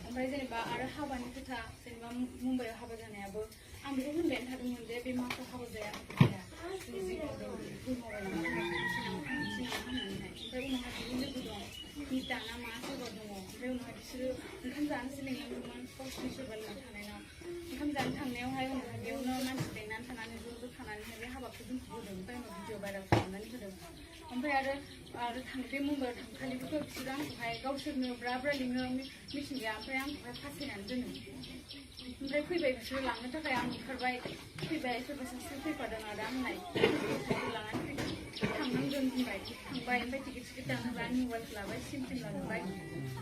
ओमफ्राय जेनेबा आरो हाबानि खोथा जेनेबा मुम्बाइआव हाबा जानायाबो आं बेखौ होनबायानो थादोंमोन जे बे मासाव हाबा जाया ओमफ्राय उनावहाय बिनि लोगो दं निता ना मा सोरबा दङ ओमफ्राय उनावहाय बिसोरो ओंखाम जानोसो लिंलांदोंमोन गावसिनि सोरबा लोगो थानायनाव ओंखाम जानो थांनायावहाय उनावहाय बेयावनो मानसि लेंनानै थानानै ज' थानानैहाय बे हाबाखौ दोनथ'बोदों ओमफ्य उनाव भिडिअ भाइरेल खालामनानै होदों ओमफ्राय आरो बे मुम्बाइआव थांखालिबोथ' बिसोरो आंखौहाय गावसोरनो ब्रा लिङो मिथिंगाया ओमफ्राय आंखौहाय फासायनानै दोनो ओमफ्राय फैबाय बिसोरो लांनो थाखाय आं ओंखारबाय फैबाय सोरबा सासे फैफादों आरो आंनाय लानानै थांनांगोन होनबाय थांबाय ओमफ्राय टिकेट दानहोबाय आं मबाइलखौ लाबाय सिम लांबाय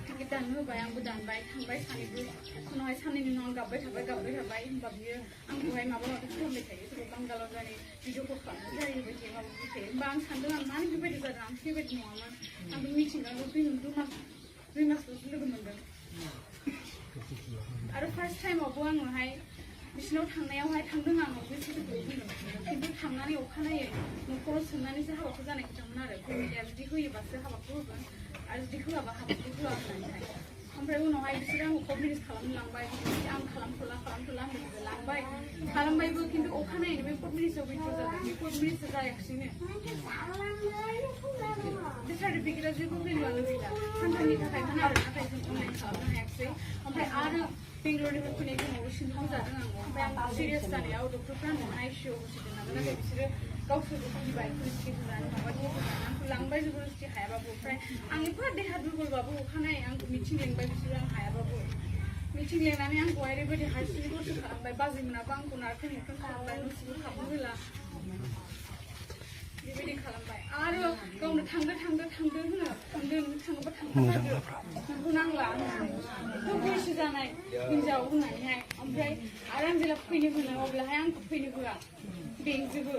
टिकेट दाननो होबाय आंबो दानबाय थांबाय सानैबो उनावहाय साननैनि उनाव आं गाबबाय थाबाय होमबा बियो आंखौहाय माबा माबि खालामबाय थायो सोरबा बांगालाव जानाय भिडिअ कल खालामनानै जाहैबाय थायो माबाबाय थायो होमबा आं सानदों आं मानो बेबायदि जादों आं बेबायदि नङामोन आंबो मिथिंगाखौ दुइ मासल'सो लोगो मोनदों आरो फार्स्ट टाइमावबो आङोहाय बिसिनाव थांनायावहाय थांदों आं बे सैथोखौ बुंदों खिन्थु थांनानै अखानायै न'खराव सोंनानैसो हाबाखौ जानाय खोथामोन आरो कमिटिया जुदि होयोबासो हाबाखौ होगोन आरो जुदि होआबा हाबाखौ होआ होननानैहाय ओमफ्राय उनावहाय बिसोरो आंखौ कट मेरेज खालामनो लांबाय आं खालामथ'ला होननानै खालामबायबो खिन्थु अखानायैनो बे कट मेरेजआव भिडिअ जादों बे कट मेरेजआ जायाखिसैनो बे सार्टिफिकेटआ जेबो भेलुआनो गैला सानथामनि थाखायमोन आरो नाथाय जों अनलाइन खालामनो हायाखिसै ओमफ्राय आरो बेंगलरनिफ्राय फैनाय समाव सिनथाव जादों आं ओमफ्राय आं सिरियास जानायाव डक्टरफ्रा आंखौ आइसिइउआव होसिगोन नाथाय बिसोरो गावसोरबो फैबाय पुलिसखौ होनानै माबा होनानै आंखौ लांबाय जबरदस्ति हायाबाबो ओमफ्राय आं एफा देहा दुरबलबाबो अखानायै आंखौ मिथिं लेंबाय बिसोरो आं हायाबाबो मिथिं लेंनानै आंखौहाय ओरैबायदि हारसिङै दरसे खालामबाय बाजैमोनाबो आंखौ नारखें नुख्रें खालामबाय न'सिंआव हाबनो होला बेबायदि खालामबाय आरो गावनो थांदो होनो नों थाङोबा थांथारदो नोंखौ नांला होननानै बैसो जानाय हिनजाव होननानैहाय ओमफ्राय आरो आं जेब्ला फैनो होनो अब्लाहाय आंखौ फैनो होआ बेंजोबो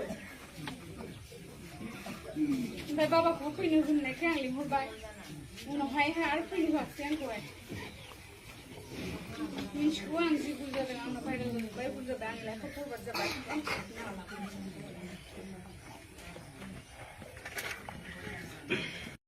ओमफ्राय बाबाखौ फैनो होननायखाय आं लिंहरबाय उनावहाय आरो फैनो होआखिसै आंखौहाय मिन्थिगौ आं जि भुल जादों आंना भाइरेल जाजोब्बाय भुल जाबाय आंनि लाइफआव बरबाद जाबाय